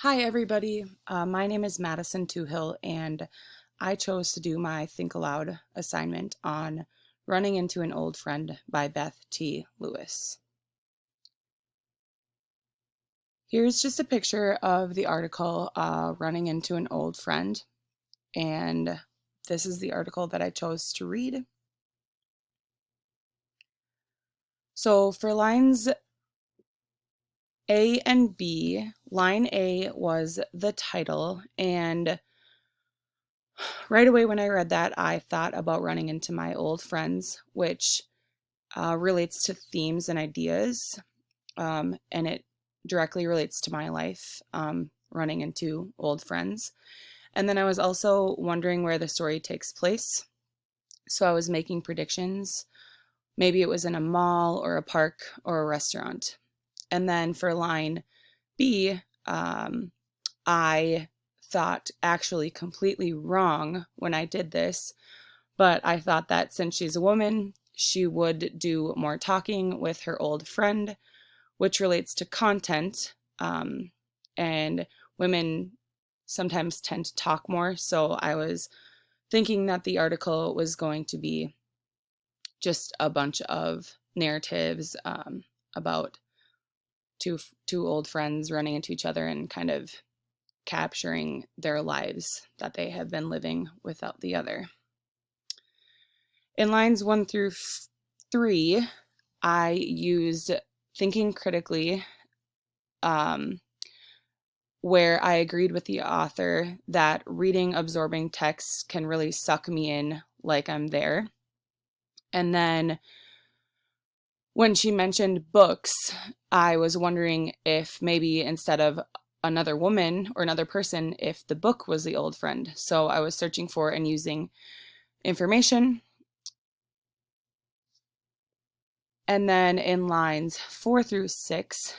Hi, everybody. My name is Madison Toughill, and I chose to do my Think Aloud assignment on Running into an Old Friend by Beth T. Lewis. Here's just a picture of the article, Running into an Old Friend, and this is the article that I chose to read. So for lines A and B, line A was the title, and right away when I read that, I thought about running into my old friends, which relates to themes and ideas, and it directly relates to my life, running into old friends. And then I was also wondering where the story takes place. So I was making predictions. Maybe it was in a mall or a park or a restaurant. And then for line B, I thought actually completely wrong when I did this, but I thought that since she's a woman, she would do more talking with her old friend, which relates to content. And women sometimes tend to talk more. So I was thinking that the article was going to be just a bunch of narratives about two old friends running into each other and kind of capturing their lives that they have been living without the other. In lines 1 through 3, I used thinking critically, where I agreed with the author that reading absorbing text can really suck me in like I'm there. And then when she mentioned books, I was wondering if maybe instead of another woman or another person, if the book was the old friend. So I was searching for and using information. And then in lines 4 through 6,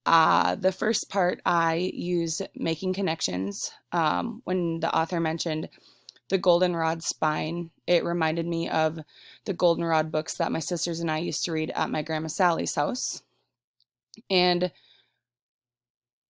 the first part I used making connections. When the author mentioned the goldenrod spine, it reminded me of the goldenrod books that my sisters and I used to read at my grandma Sally's house. And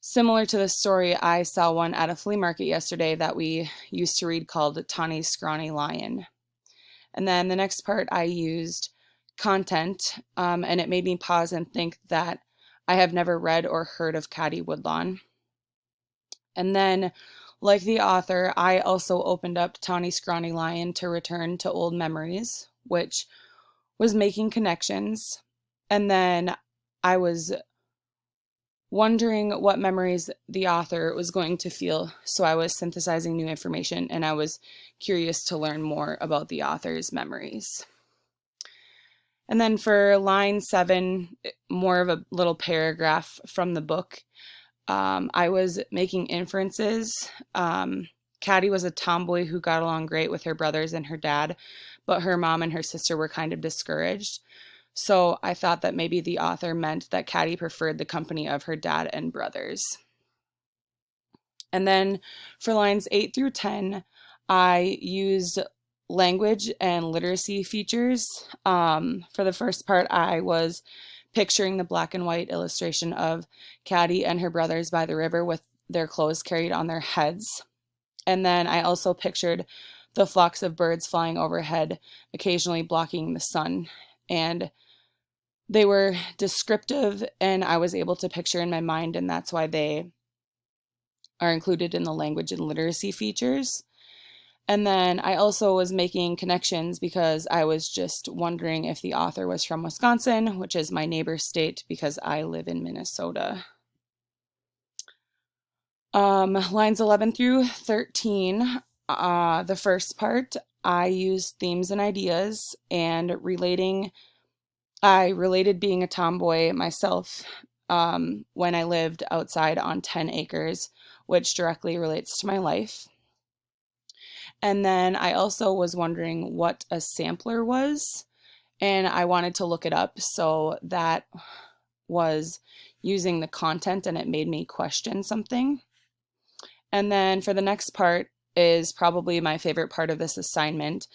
similar to this story, I saw one at a flea market yesterday that we used to read called Tawny's Scrawny Lion. And then the next part I used content, and it made me pause and think that I have never read or heard of Caddy Woodlawn. And then, like the author, I also opened up Tawny Scrawny Lion to return to old memories, which was making connections. And then I was wondering what memories the author was going to feel. So I was synthesizing new information and I was curious to learn more about the author's memories. And then for line 7, more of a little paragraph from the book, I was making inferences. Caddy was a tomboy who got along great with her brothers and her dad, but her mom and her sister were kind of discouraged. So I thought that maybe the author meant that Caddy preferred the company of her dad and brothers. And then for lines 8 through 10, I used language and literacy features. For the first part, I was picturing the black and white illustration of Caddy and her brothers by the river with their clothes carried on their heads. And then I also pictured the flocks of birds flying overhead, occasionally blocking the sun. And they were descriptive, and I was able to picture in my mind, and that's why they are included in the language and literacy features. And then I also was making connections because I was just wondering if the author was from Wisconsin, which is my neighbor state because I live in Minnesota. Lines 11 through 13, the first part, I used themes and ideas and I related being a tomboy myself when I lived outside on 10 acres, which directly relates to my life. And then I also was wondering what a sampler was, and I wanted to look it up. So that was using the content, and it made me question something. And then for the next part is probably my favorite part of this assignment.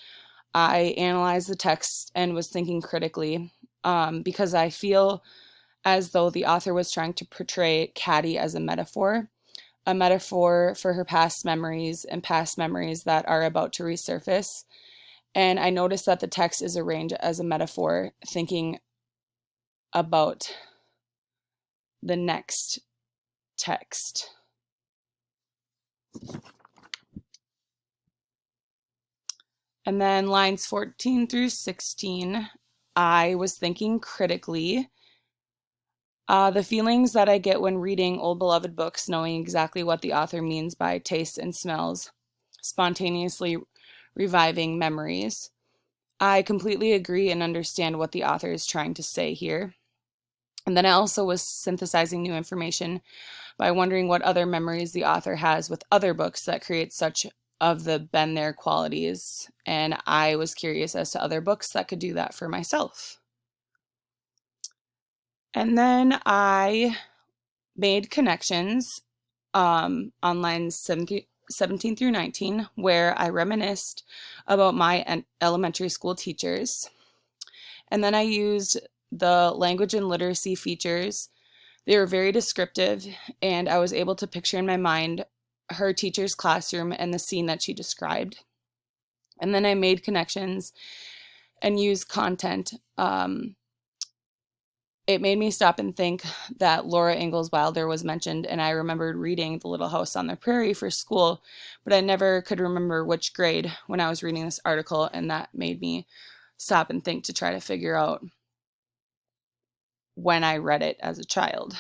I analyzed the text and was thinking critically because I feel as though the author was trying to portray Caddy as a metaphor. a metaphor for her past memories and past memories that are about to resurface. And I noticed that the text is arranged as a metaphor, thinking about the next text. And then lines 14 through 16, I was thinking critically. The feelings that I get when reading old beloved books, knowing exactly what the author means by tastes and smells, spontaneously reviving memories. I completely agree and understand what the author is trying to say here. And then I also was synthesizing new information by wondering what other memories the author has with other books that create such of the been there qualities. And I was curious as to other books that could do that for myself. And then I made connections on lines 17 through 19, where I reminisced about my elementary school teachers. And then I used the language and literacy features. They were very descriptive, and I was able to picture in my mind her teacher's classroom and the scene that she described. And then I made connections and used content. It made me stop and think that Laura Ingalls Wilder was mentioned, and I remembered reading The Little House on the Prairie for school, but I never could remember which grade when I was reading this article, and that made me stop and think to try to figure out when I read it as a child.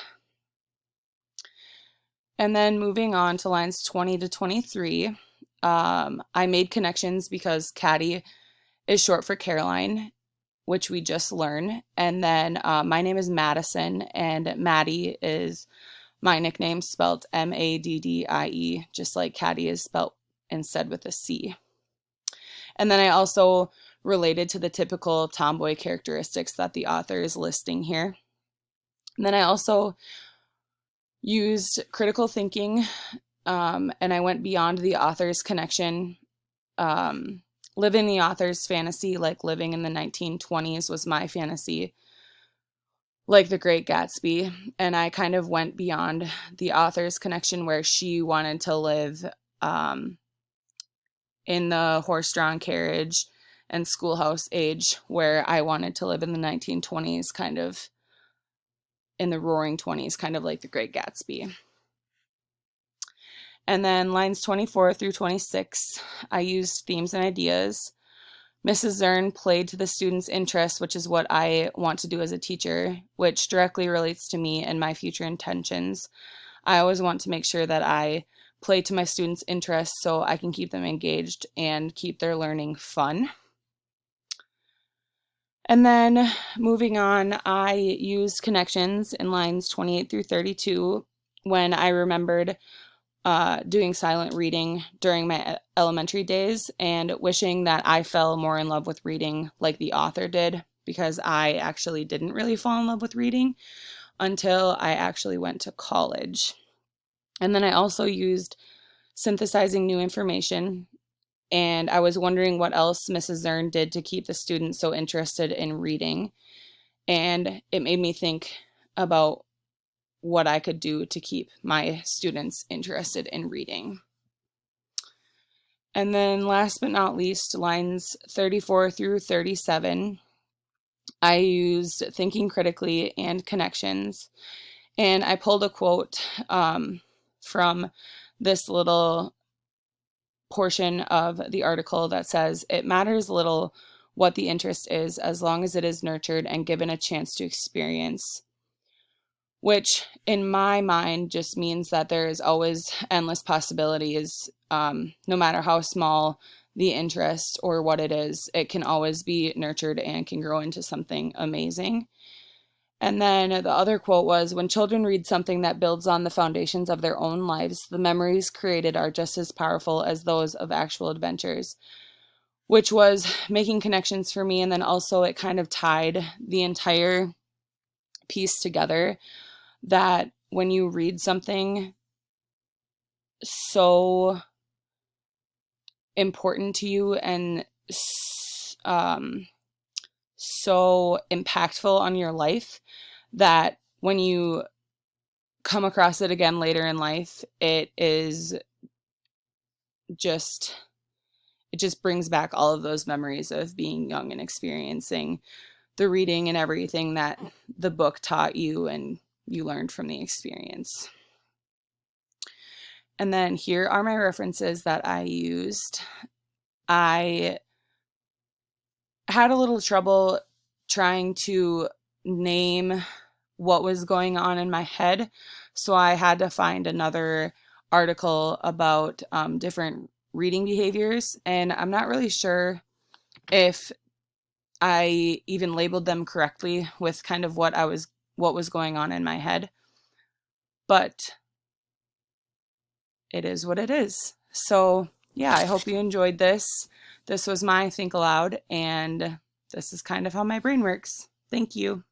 And then moving on to lines 20 to 23, I made connections because Caddy is short for Caroline, which we just learned. And then my name is Madison, and Maddie is my nickname, spelled Maddie, just like Caddy is spelled instead with a C. And then I also related to the typical tomboy characteristics that the author is listing here. And then I also used critical thinking, and I went beyond the author's connection. Living the author's fantasy, like living in the 1920s, was my fantasy, like The Great Gatsby. And I kind of went beyond the author's connection, where she wanted to live in the horse-drawn carriage and schoolhouse age, where I wanted to live in the 1920s, kind of in the roaring 20s, kind of like The Great Gatsby. And then lines 24 through 26, I used themes and ideas. Mrs. Zern played to the students' interests, which is what I want to do as a teacher, which directly relates to me and my future intentions. I always want to make sure that I play to my students' interests so I can keep them engaged and keep their learning fun. And then moving on, I used connections in lines 28 through 32 when I remembered doing silent reading during my elementary days and wishing that I fell more in love with reading like the author did, because I actually didn't really fall in love with reading until I actually went to college. And then I also used synthesizing new information, and I was wondering what else Mrs. Zern did to keep the students so interested in reading. And it made me think about what I could do to keep my students interested in reading. And then last but not least, lines 34 through 37, I used thinking critically and connections. And I pulled a quote from this little portion of the article that says, "It matters little what the interest is, as long as it is nurtured and given a chance to experience." Which in my mind just means that there is always endless possibilities. No matter how small the interest or what it is, it can always be nurtured and can grow into something amazing. And then the other quote was, "When children read something that builds on the foundations of their own lives, the memories created are just as powerful as those of actual adventures," which was making connections for me. And then also it kind of tied the entire piece together, that when you read something so important to you and so impactful on your life, that when you come across it again later in life, just it just brings back all of those memories of being young and experiencing the reading and everything that the book taught you and you learned from the experience. And then here are my references that I used. I had a little trouble trying to name what was going on in my head, so I had to find another article about different reading behaviors, and I'm not really sure if I even labeled them correctly with kind of what was going on in my head, but it is what it is. So yeah, I hope you enjoyed this. This was my Think Aloud, and this is kind of how my brain works. Thank you.